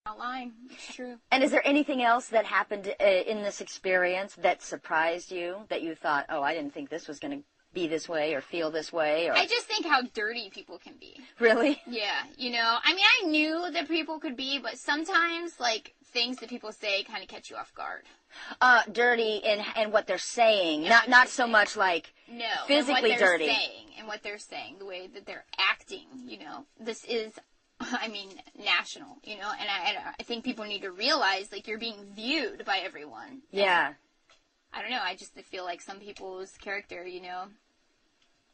Not lying. It's true. And is there anything else that happened in this experience that surprised you, that you thought, oh, I didn't think this was going to be this way or feel this way? Or... I just think how dirty people can be. Really? Yeah, I mean, I knew that people could be, but sometimes, like, things that people say kind of catch you off guard. Dirty in what they're saying, not so much like physically dirty. And what they're saying, the way that they're acting, This is, I mean, national, and I think people need to realize, like, you're being viewed by everyone. Yeah. I don't know, I just feel like some people's character,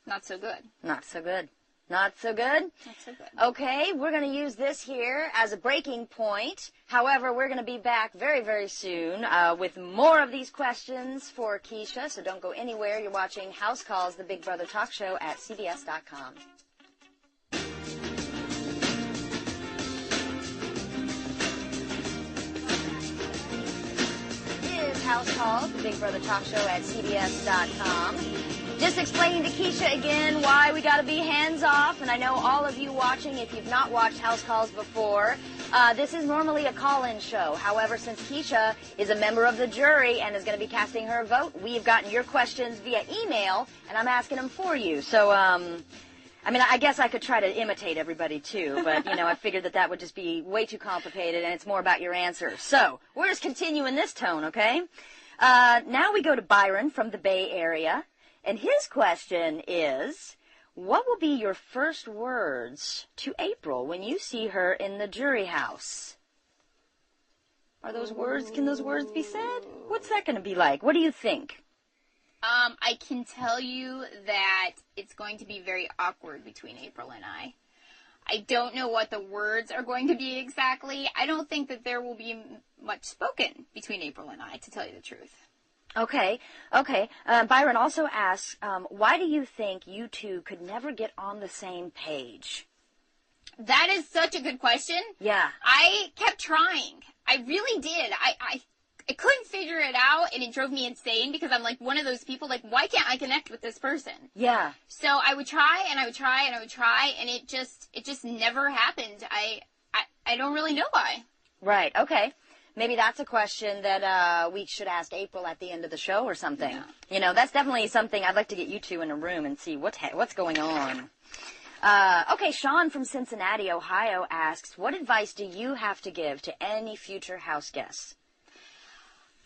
not so good. Not so good. Not so good? Not so good. Okay, we're going to use this here as a breaking point. However, we're going to be back very, very soon with more of these questions for Keesha, so don't go anywhere. You're watching House Calls, the Big Brother Talk Show at CBS.com. It is House Calls, the Big Brother Talk Show at CBS.com. Just explaining to Keesha again why we got to be hands-off, and I know all of you watching, if you've not watched House Calls before, this is normally a call-in show. However, since Keesha is a member of the jury and is going to be casting her vote, we have gotten your questions via email, and I'm asking them for you. So, I mean, I guess I could try to imitate everybody, too, but, I figured that would just be way too complicated, and it's more about your answers. So, we're just continuing this tone, okay? Now we go to Byron from the Bay Area. And his question is, what will be your first words to April when you see her in the jury house? Can those words be said? What's that going to be like? What do you think? I can tell you that it's going to be very awkward between April and I. I don't know what the words are going to be exactly. I don't think that there will be much spoken between April and I, to tell you the truth. Okay. Byron also asks, why do you think you two could never get on the same page? That is such a good question. Yeah. I kept trying. I really did. I couldn't figure it out, and it drove me insane because I'm like one of those people, like, why can't I connect with this person? Yeah. So I would try, and I would try, and I would try, and it just never happened. I don't really know why. Right. Okay. Maybe that's a question that we should ask April at the end of the show or something. Yeah. That's definitely something I'd like to get you two in a room and see what's going on. Okay, Sean from Cincinnati, Ohio asks, what advice do you have to give to any future house guests?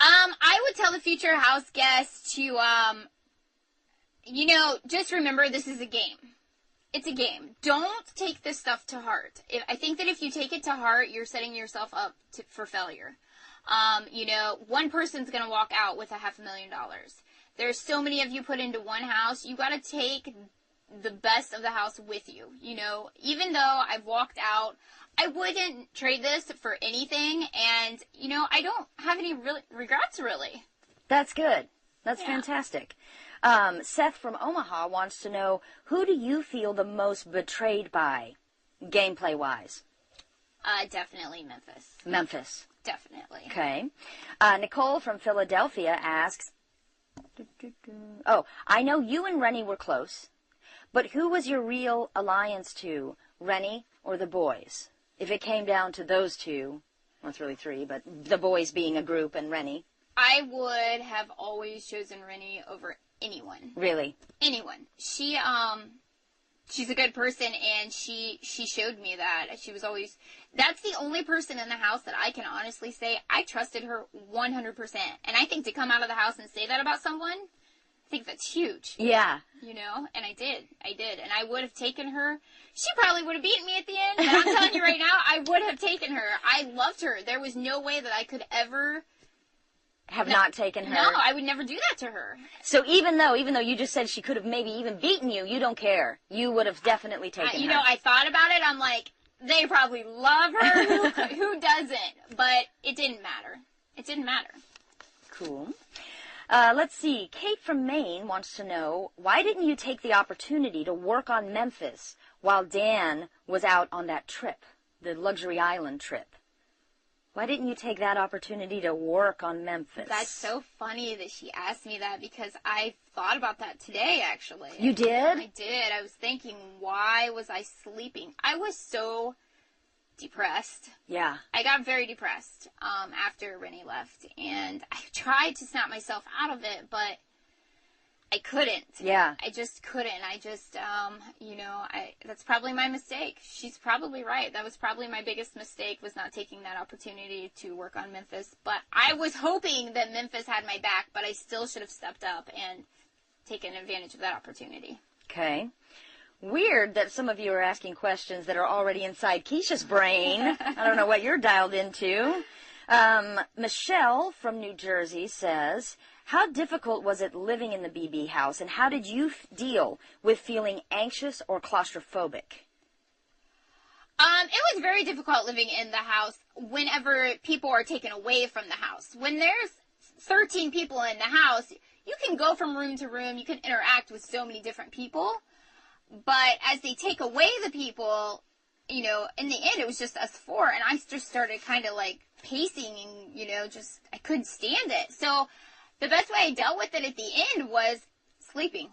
I would tell the future house guests to, just remember this is a game. It's a game. Don't take this stuff to heart. I think that if you take it to heart, you're setting yourself up for failure. One person's going to walk out with $500,000. There's so many of you put into one house. You got to take the best of the house with you. Even though I've walked out, I wouldn't trade this for anything. And, I don't have any regrets, really. That's good. That's fantastic. Seth from Omaha wants to know, who do you feel the most betrayed by, gameplay-wise? Definitely Memphis. Memphis. Definitely. Okay. Nicole from Philadelphia asks, I know you and Rennie were close, but who was your real alliance to, Rennie or the boys? If it came down to those two, well, it's really three, but the boys being a group and Rennie. I would have always chosen Rennie over anyone. Really? Anyone. She's a good person, and she showed me that. She was always, that's the only person in the house that I can honestly say I trusted her 100%. And I think to come out of the house and say that about someone, I think that's huge. Yeah. And I did. And I would have taken her. She probably would have beaten me at the end, but I'm telling you right now, I would have taken her. I loved her. There was no way that I could ever not taken her. No, I would never do that to her. So even though you just said she could have maybe even beaten you, you don't care. You would have definitely taken her. I thought about it. I'm like, they probably love her. Who doesn't? But it didn't matter. It didn't matter. Cool. Let's see. Kate from Maine wants to know, why didn't you take the opportunity to work on Memphis while Dan was out on that trip, the luxury island trip? Why didn't you take that opportunity to work on Memphis? That's so funny that she asked me that, because I thought about that today, actually. You did? I did. I was thinking, why was I sleeping? I was so depressed. Yeah. I got very depressed after Rennie left, and I tried to snap myself out of it, but I couldn't. Yeah. I just couldn't. That's probably my mistake. She's probably right. That was probably my biggest mistake, was not taking that opportunity to work on Memphis. But I was hoping that Memphis had my back, but I still should have stepped up and taken advantage of that opportunity. Okay. Weird that some of you are asking questions that are already inside Keesha's brain. I don't know what you're dialed into. Michelle from New Jersey says, how difficult was it living in the BB house, and how did you deal with feeling anxious or claustrophobic? It was very difficult living in the house whenever people are taken away from the house. When there's 13 people in the house, you can go from room to room. You can interact with so many different people. But as they take away the people, in the end, it was just us four. And I just started kind of like pacing and, I couldn't stand it. So the best way I dealt with it at the end was sleeping.